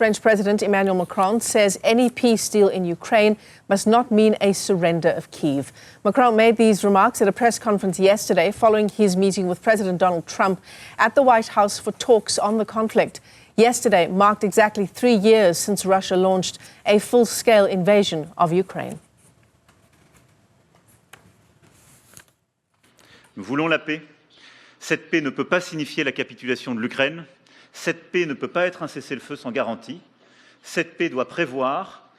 French President Emmanuel Macron says any peace deal in Ukraine must not mean a surrender of Kyiv. Macron made these remarks at a press conference yesterday following his meeting with President Donald Trump at the White House for talks on the conflict. Yesterday marked exactly 3 years since Russia launched a full-scale invasion of Ukraine. Nous voulons la paix. Cette paix ne peut pas signifier la capitulation de l'Ukraine. Cette paix ne peut pas être un cessez-le-feu sans garantie. Cette paix doit prévoir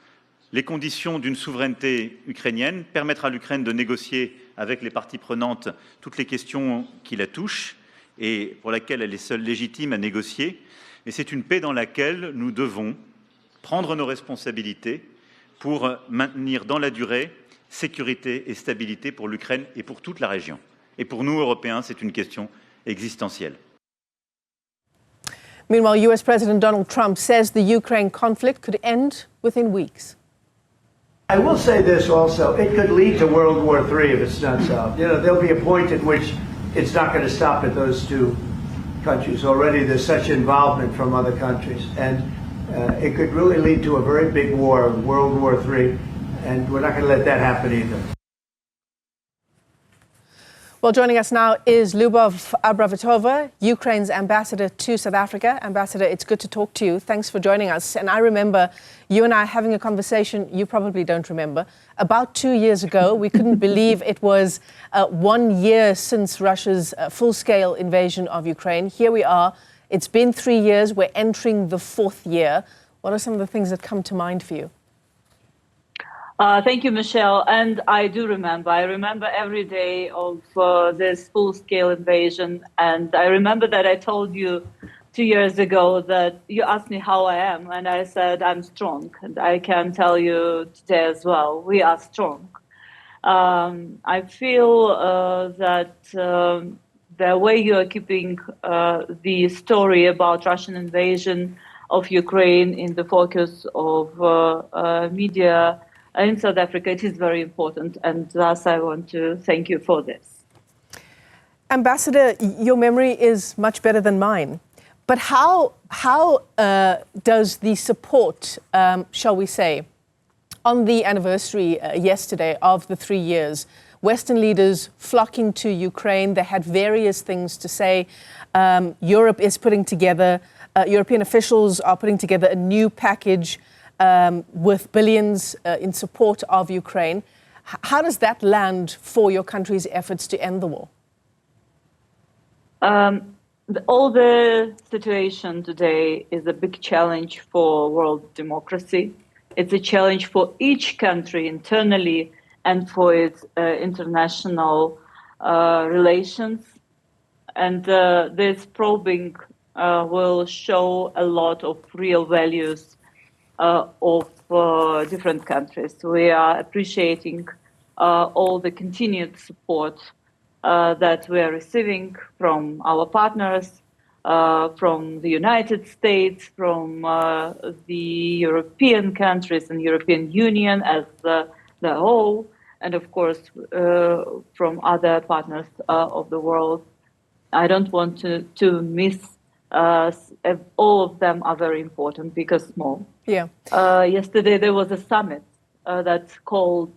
les conditions d'une souveraineté ukrainienne, permettre à l'Ukraine de négocier avec les parties prenantes toutes les questions qui la touchent et pour laquelle elle est seule légitime à négocier. Et c'est une paix dans laquelle nous devons prendre nos responsabilités pour maintenir dans la durée sécurité et stabilité pour l'Ukraine et pour toute la région. Et pour nous, Européens, c'est une question existentielle. Meanwhile, US President Donald Trump says the Ukraine conflict could end within weeks. I will say this also, it could lead to World War III if it's not solved. You know, there'll be a point at which it's not going to stop at those two countries. Already there's such involvement from other countries, and it could really lead to a very big war, World War III, and we're not going to let that happen either. Well, joining us now is Liubov Abravitova, Ukraine's ambassador to South Africa. Ambassador, it's good to talk to you. Thanks for joining us. And I remember you and I having a conversation, you probably don't remember, about 2 years ago. We couldn't believe it was 1 year since Russia's full-scale invasion of Ukraine. Here we are. It's been 3 years. We're entering the 4th year. What are some of the things that come to mind for you? Thank you, Michelle. And I do remember. I remember every day of this full-scale invasion. And I remember that I told you 2 years ago that you asked me how I am. And I said, I'm strong. And I can tell you today as well, we are strong. I feel that the way you are keeping the story about Russian invasion of Ukraine in the focus of media in South Africa, it is very important, and thus I want to thank you for this. Ambassador, your memory is much better than mine, but how does the support, shall we say, on the anniversary yesterday of the 3 years, Western leaders flocking to Ukraine, they had various things to say. Europe is putting together, European officials are putting together a new package with billions in support of Ukraine. How does that land for your country's efforts to end the war? All the situation today is a big challenge for world democracy. It's a challenge for each country internally and for its international relations. And this probing will show a lot of real values of different countries. We are appreciating all the continued support that we are receiving from our partners, from the United States, from the European countries and European Union as the whole, and of course from other partners of the world. I don't want to miss all of them are very important, big or small. Yeah. Yesterday there was a summit that called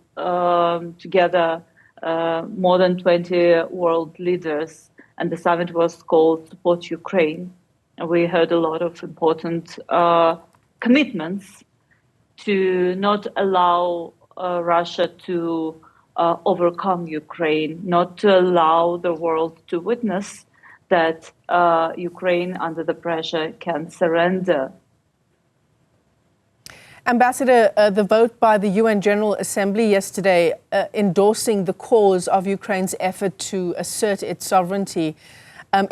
together more than 20 world leaders, and the summit was called Support Ukraine. And we heard a lot of important commitments to not allow Russia to overcome Ukraine, not to allow the world to witness that Ukraine, under the pressure, can surrender. Ambassador, the vote by the UN General Assembly yesterday endorsing the cause of Ukraine's effort to assert its sovereignty,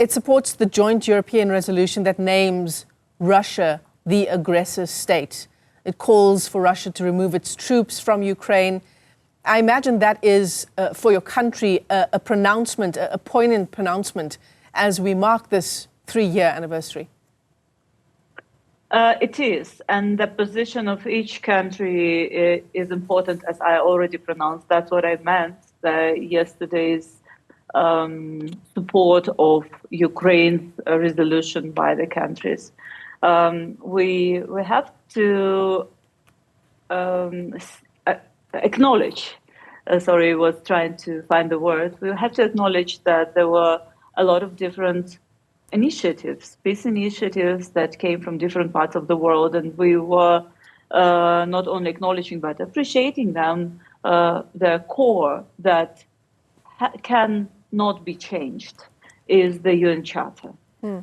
it supports the joint European resolution that names Russia the aggressor state. It calls for Russia to remove its troops from Ukraine. I imagine that is, for your country, a pronouncement, a poignant pronouncement as we mark this 3-year anniversary. It is, and the position of each country is important, as I already pronounced. That's what I meant, yesterday's support of Ukraine's resolution by the countries. we have to acknowledge, sorry, was trying to find the word. We have to acknowledge that there were a lot of different initiatives, peace initiatives that came from different parts of the world, and we were not only acknowledging but appreciating them, the core that cannot be changed is the UN Charter,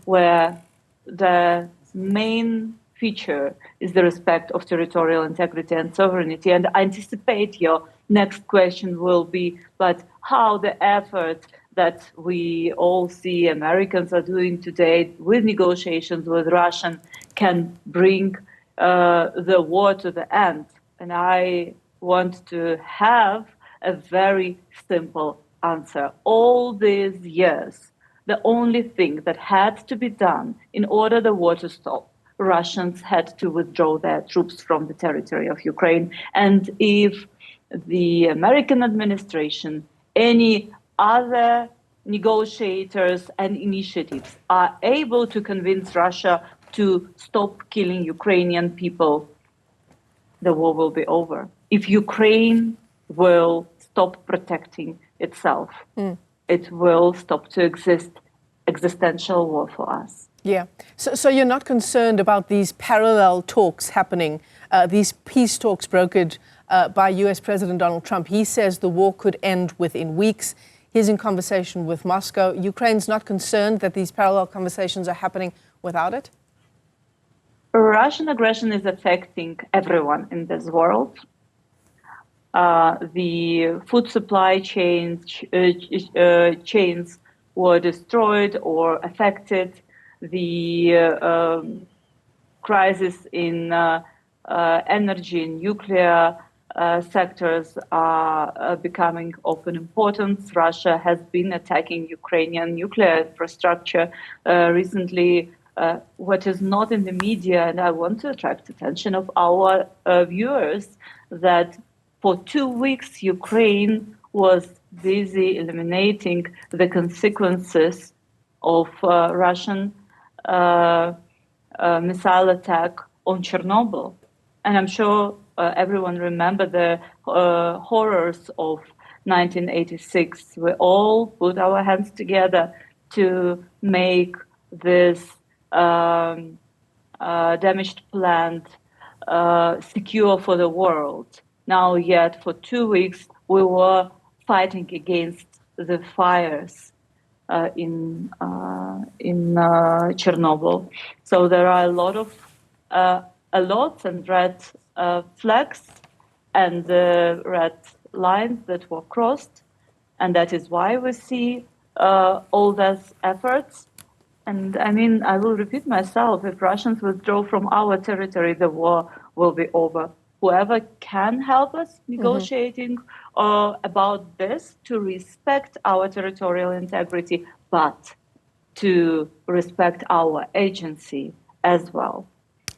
where the main feature is the respect of territorial integrity and sovereignty. And I anticipate your next question will be, but how the effort that we all see Americans are doing today with negotiations with Russia can bring the war to the end. And I want to have a very simple answer. All these years, the only thing that had to be done in order the war to stop, Russians had to withdraw their troops from the territory of Ukraine. And if the American administration, any other negotiators and initiatives are able to convince Russia to stop killing Ukrainian people, the war will be over. If Ukraine will stop protecting itself, it will stop to exist. Existential war for us. Yeah. So you're not concerned about these parallel talks happening, these peace talks brokered by US President Donald Trump. He says the war could end within weeks. He's in conversation with Moscow. Ukraine's not concerned that these parallel conversations are happening without it? Russian aggression is affecting everyone in this world. The food supply chains were destroyed or affected. The crisis in energy and nuclear sectors are becoming of an importance. Russia has been attacking Ukrainian nuclear infrastructure recently. What is not in the media, and I want to attract attention of our viewers, that for 2 weeks Ukraine was busy eliminating the consequences of Russian missile attack on Chernobyl. And I'm sure everyone remember the horrors of 1986. We all put our hands together to make this damaged plant secure for the world. Now, yet for 2 weeks, we were fighting against the fires in Chernobyl. So there are a lot of alerts and red flags and red lines that were crossed, and that is why we see all those efforts. And I mean, I will repeat myself: if Russians withdraw from our territory, the war will be over. Whoever can help us negotiating about this, to respect our territorial integrity, but to respect our agency as well.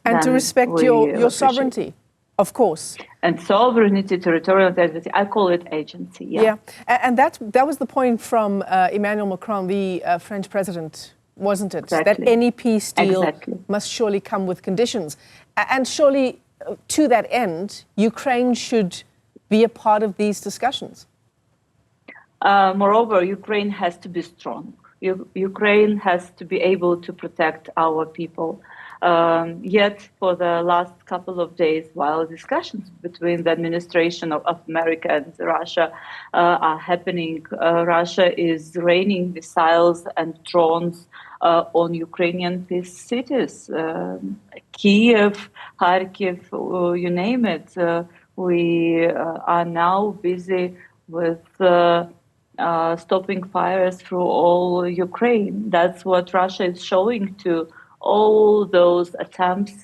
And to respect your sovereignty, of course. And sovereignty, territorial integrity, I call it agency, yeah. And that was the point from Emmanuel Macron, the French president, wasn't it? Exactly. That any peace deal must surely come with conditions. And surely, to that end, Ukraine should be a part of these discussions. Moreover, Ukraine has to be strong. Ukraine has to be able to protect our people. Yet, for the last couple of days, while discussions between the administration of America and Russia are happening, Russia is raining missiles and drones on Ukrainian peace cities. Kiev, Kharkiv, you name it. We are now busy with stopping fires through all Ukraine. That's what Russia is showing to all those attempts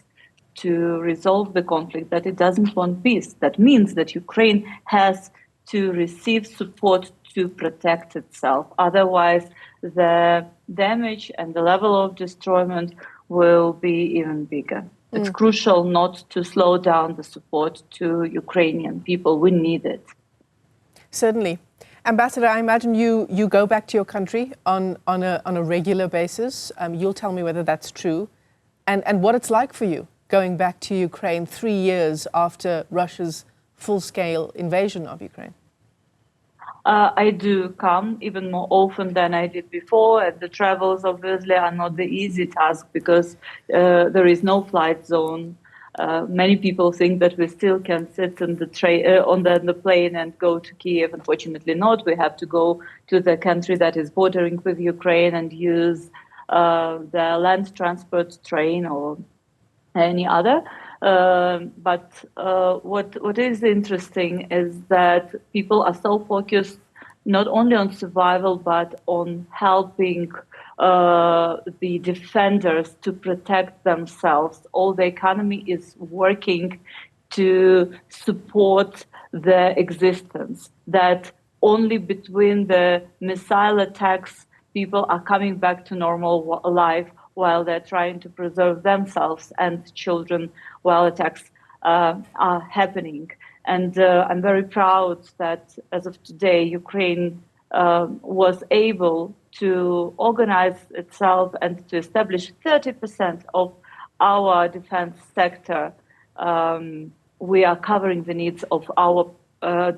to resolve the conflict, that it doesn't want peace. That means that Ukraine has to receive support to protect itself. Otherwise, the damage and the level of destroyment will be even bigger. It's crucial not to slow down the support to Ukrainian people. We need it. Certainly. Ambassador, I imagine you go back to your country on a regular basis. You'll tell me whether that's true. and what it's like for you going back to Ukraine 3 years after Russia's full-scale invasion of Ukraine. I do come even more often than I did before, and the travels obviously are not the easy task because there is no flight zone. Many people think that we still can sit on the plane and go to Kiev. Unfortunately not. We have to go to the country that is bordering with Ukraine and use the land transport train or any other. But what is interesting is that people are so focused not only on survival but on helping the defenders to protect themselves. All the economy is working to support their existence. That only between the missile attacks, people are coming back to normal life while they're trying to preserve themselves and children while attacks are happening. And I'm very proud that as of today, Ukraine was able to organize itself and to establish 30% of our defense sector. We are covering the needs of our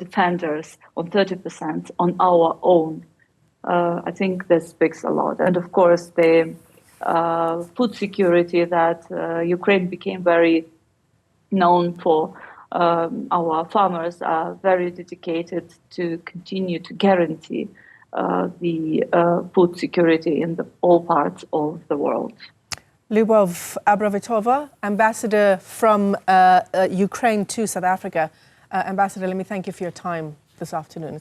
defenders on 30% on our own. I think this speaks a lot. And of course, the food security that Ukraine became very known for. Our farmers are very dedicated to continue to guarantee the food security in all parts of the world. Liubov Abravitova, ambassador from Ukraine to South Africa. Ambassador, let me thank you for your time this afternoon.